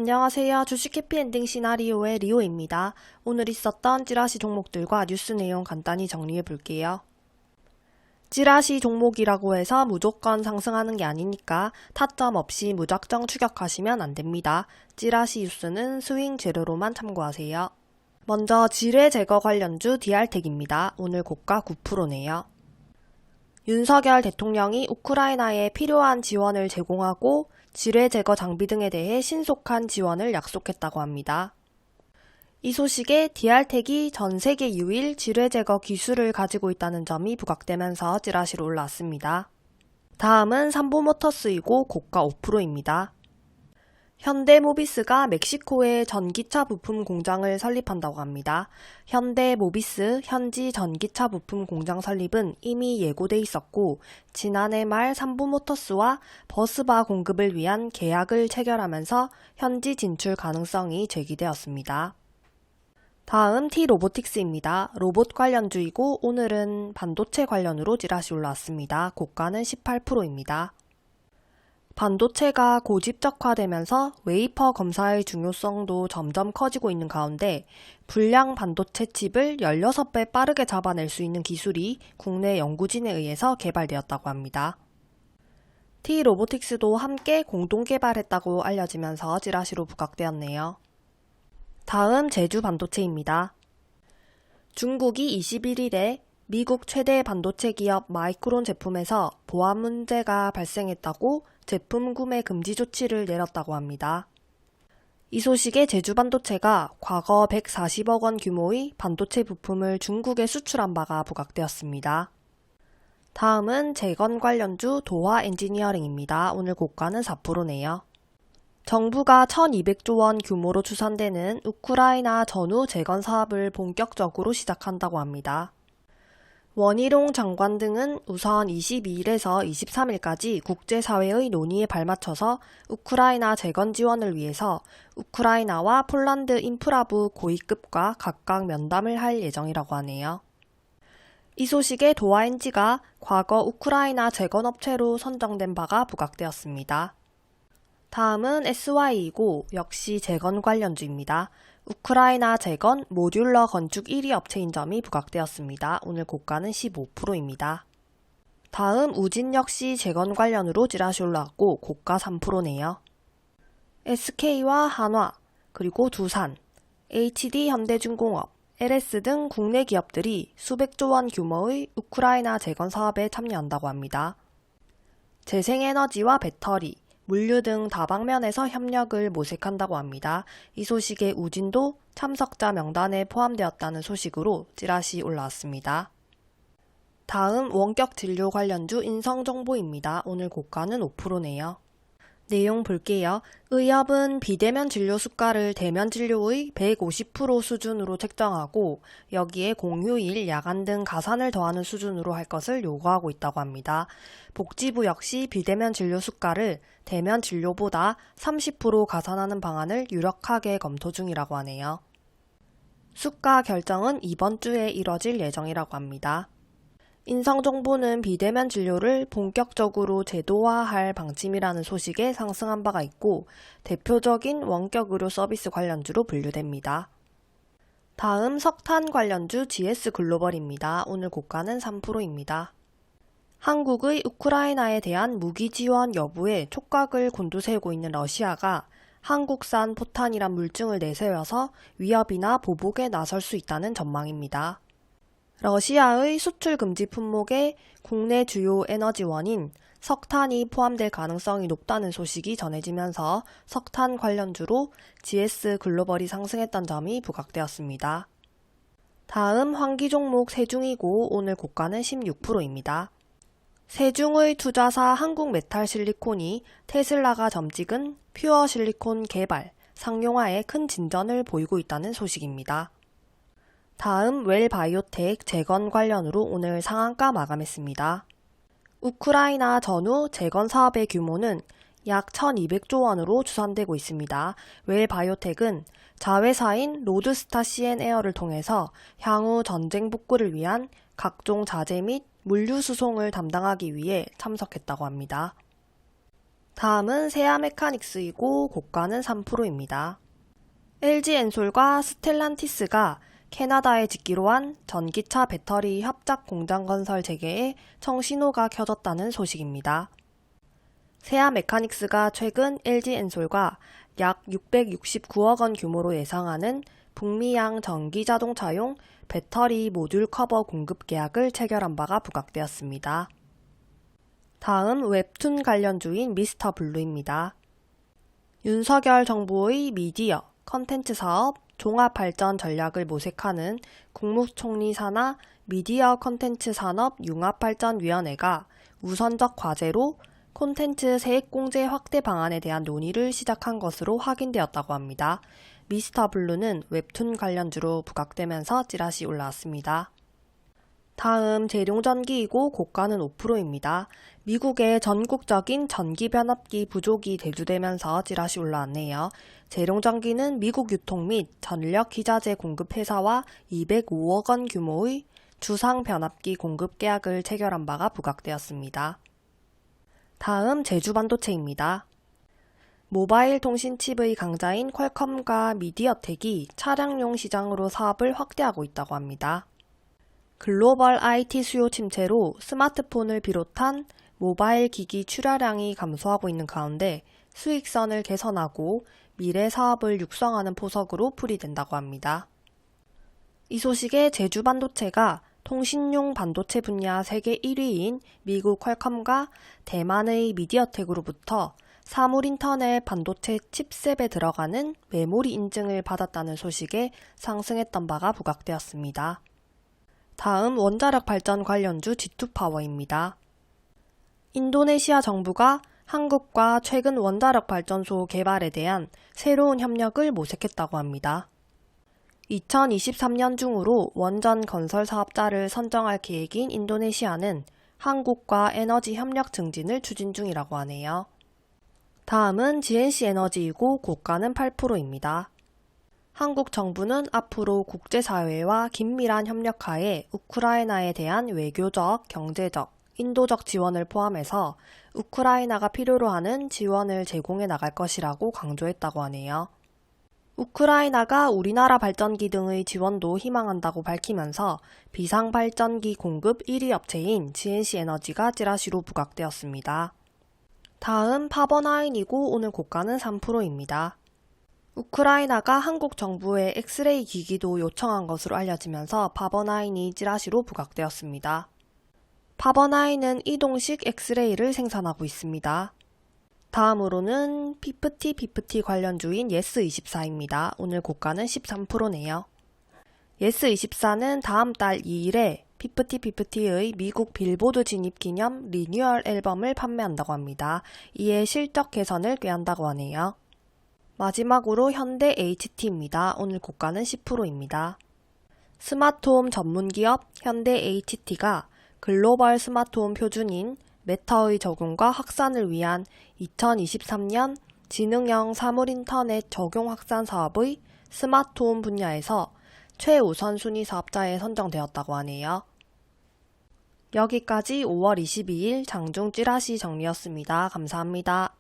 안녕하세요. 주식 해피엔딩 시나리오의 리오입니다. 오늘 있었던 찌라시 종목들과 뉴스 내용 간단히 정리해 볼게요. 찌라시 종목이라고 해서 무조건 상승하는 게 아니니까 타점 없이 무작정 추격하시면 안 됩니다. 찌라시 뉴스는 스윙 재료로만 참고하세요. 먼저 지뢰 제거 관련주 DR텍입니다. 오늘 고가 9%네요. 윤석열 대통령이 우크라이나에 필요한 지원을 제공하고 지뢰 제거 장비 등에 대해 신속한 지원을 약속했다고 합니다. 이 소식에 DR텍이 전 세계 유일 지뢰 제거 기술을 가지고 있다는 점이 부각되면서 찌라시로 올라왔습니다. 다음은 삼보모터스이고 고가 5%입니다. 현대모비스가 멕시코에 전기차 부품 공장을 설립한다고 합니다. 현대모비스 현지 전기차 부품 공장 설립은 이미 예고돼 있었고 지난해 말 삼보모터스와 버스바 공급을 위한 계약을 체결하면서 현지 진출 가능성이 제기되었습니다. 다음 T로보틱스입니다. 로봇 관련주이고 오늘은 반도체 관련으로 찌라시 올라왔습니다. 고가는 18%입니다. 반도체가 고집적화되면서 웨이퍼 검사의 중요성도 점점 커지고 있는 가운데 불량 반도체 칩을 16배 빠르게 잡아낼 수 있는 기술이 국내 연구진에 의해서 개발되었다고 합니다. T로보틱스도 함께 공동 개발했다고 알려지면서 찌라시로 부각되었네요. 다음 제주 반도체입니다. 중국이 21일에 미국 최대 반도체 기업 마이크론 제품에서 보안 문제가 발생했다고 제품 구매 금지 조치를 내렸다고 합니다. 이 소식에 제주반도체가 과거 140억 원 규모의 반도체 부품을 중국에 수출한 바가 부각되었습니다. 다음은 재건 관련주 도화 엔지니어링입니다. 오늘 고가는 4%네요. 정부가 1200조 원 규모로 추산되는 우크라이나 전후 재건 사업을 본격적으로 시작한다고 합니다. 원희룡 장관 등은 우선 22일에서 23일까지 국제사회의 논의에 발맞춰서 우크라이나 재건 지원을 위해서 우크라이나와 폴란드 인프라부 고위급과 각각 면담을 할 예정이라고 하네요. 이 소식에 도화엔지가 과거 우크라이나 재건업체로 선정된 바가 부각되었습니다. 다음은 SY이고 역시 재건 관련주입니다. 우크라이나 재건 모듈러 건축 1위 업체인 점이 부각되었습니다. 오늘 고가는 15%입니다. 다음 우진 역시 재건 관련으로 찌라시 올라왔고 고가 3%네요. SK와 한화, 그리고 두산, HD 현대중공업, LS 등 국내 기업들이 수백조 원 규모의 우크라이나 재건 사업에 참여한다고 합니다. 재생에너지와 배터리, 물류 등 다방면에서 협력을 모색한다고 합니다. 이 소식에 우진도 참석자 명단에 포함되었다는 소식으로 찌라시 올라왔습니다. 다음 원격 진료 관련주 인성정보입니다. 오늘 고가는 5%네요. 내용 볼게요. 의협은 비대면 진료 수가를 대면 진료의 150% 수준으로 책정하고 여기에 공휴일, 야간 등 가산을 더하는 수준으로 할 것을 요구하고 있다고 합니다. 복지부 역시 비대면 진료 수가를 대면 진료보다 30% 가산하는 방안을 유력하게 검토 중이라고 하네요. 수가 결정은 이번 주에 이뤄질 예정이라고 합니다. 인성정보는 비대면 진료를 본격적으로 제도화할 방침이라는 소식에 상승한 바가 있고 대표적인 원격 의료 서비스 관련주로 분류됩니다. 다음 석탄 관련주 GS글로벌입니다. 오늘 고가는 3%입니다. 한국의 우크라이나에 대한 무기 지원 여부에 촉각을 곤두세우고 있는 러시아가 한국산 포탄이란 물증을 내세워서 위협이나 보복에 나설 수 있다는 전망입니다. 러시아의 수출 금지 품목에 국내 주요 에너지원인 석탄이 포함될 가능성이 높다는 소식이 전해지면서 석탄 관련주로 GS글로벌이 상승했던 점이 부각되었습니다. 다음 환기 종목 세중이고 오늘 고가는 16%입니다. 세중의 투자사 한국메탈실리콘이 테슬라가 점찍은 퓨어 실리콘 개발, 상용화에 큰 진전을 보이고 있다는 소식입니다. 다음 웰바이오텍 재건 관련으로 오늘 상한가 마감했습니다. 우크라이나 전후 재건 사업의 규모는 약 1200조 원으로 추산되고 있습니다. 웰바이오텍은 자회사인 로드스타 CN에어를 통해서 향후 전쟁 복구를 위한 각종 자재 및 물류 수송을 담당하기 위해 참석했다고 합니다. 다음은 세아 메카닉스이고 고가는 3%입니다. LG엔솔과 스텔란티스가 캐나다에 짓기로 한 전기차 배터리 협작 공장 건설 재개에 청신호가 켜졌다는 소식입니다. 세아 메카닉스가 최근 LG엔솔과 약 669억 원 규모로 예상하는 북미양 전기자동차용 배터리 모듈 커버 공급 계약을 체결한 바가 부각되었습니다. 다음 웹툰 관련주인 미스터 블루입니다. 윤석열 정부의 미디어, 컨텐츠 사업, 종합발전 전략을 모색하는 국무총리 산하 미디어 컨텐츠 산업 융합발전위원회가 우선적 과제로 콘텐츠 세액공제 확대 방안에 대한 논의를 시작한 것으로 확인되었다고 합니다. 미스터 블루는 웹툰 관련주로 부각되면서 찌라시 올라왔습니다. 다음 재룡전기이고 고가는 5%입니다. 미국의 전국적인 전기 변압기 부족이 대두되면서 찌라시 올라왔네요. 재룡전기는 미국 유통 및 전력 기자재 공급 회사와 205억 원 규모의 주상 변압기 공급 계약을 체결한 바가 부각되었습니다. 다음 제주반도체입니다. 모바일 통신 칩의 강자인 퀄컴과 미디어텍이 차량용 시장으로 사업을 확대하고 있다고 합니다. 글로벌 IT 수요 침체로 스마트폰을 비롯한 모바일 기기 출하량이 감소하고 있는 가운데 수익선을 개선하고 미래 사업을 육성하는 포석으로 풀이된다고 합니다. 이 소식에 제주반도체가 통신용 반도체 분야 세계 1위인 미국 퀄컴과 대만의 미디어텍으로부터 사물인터넷 반도체 칩셋에 들어가는 메모리 인증을 받았다는 소식에 상승했던 바가 부각되었습니다. 다음 원자력 발전 관련주 G2파워입니다. 인도네시아 정부가 한국과 최근 원자력 발전소 개발에 대한 새로운 협력을 모색했다고 합니다. 2023년 중으로 원전 건설 사업자를 선정할 계획인 인도네시아는 한국과 에너지 협력 증진을 추진 중이라고 하네요. 다음은 GNC에너지이고 고가는 8%입니다. 한국 정부는 앞으로 국제사회와 긴밀한 협력하에 우크라이나에 대한 외교적, 경제적, 인도적 지원을 포함해서 우크라이나가 필요로 하는 지원을 제공해 나갈 것이라고 강조했다고 하네요. 우크라이나가 우리나라 발전기 등의 지원도 희망한다고 밝히면서 비상발전기 공급 1위 업체인 GNC에너지가 찌라시로 부각되었습니다. 다음 파버나인이고 오늘 고가는 3%입니다. 우크라이나가 한국 정부에 엑스레이 기기도 요청한 것으로 알려지면서 파버나인이 찌라시로 부각되었습니다. 파버나인은 이동식 엑스레이를 생산하고 있습니다. 다음으로는 피프티 관련주인 예스24입니다. 오늘 고가는 13%네요. 예스24는 다음 달 2일에 피프티의 미국 빌보드 진입 기념 리뉴얼 앨범을 판매한다고 합니다. 이에 실적 개선을 꾀한다고 하네요. 마지막으로 현대 HT입니다. 오늘 고가는 10%입니다. 스마트홈 전문기업 현대 HT가 글로벌 스마트홈 표준인 메타의 적용과 확산을 위한 2023년 지능형 사물인터넷 적용 확산 사업의 스마트홈 분야에서 최우선 순위 사업자에 선정되었다고 하네요. 여기까지 5월 22일 장중 찌라시 정리였습니다. 감사합니다.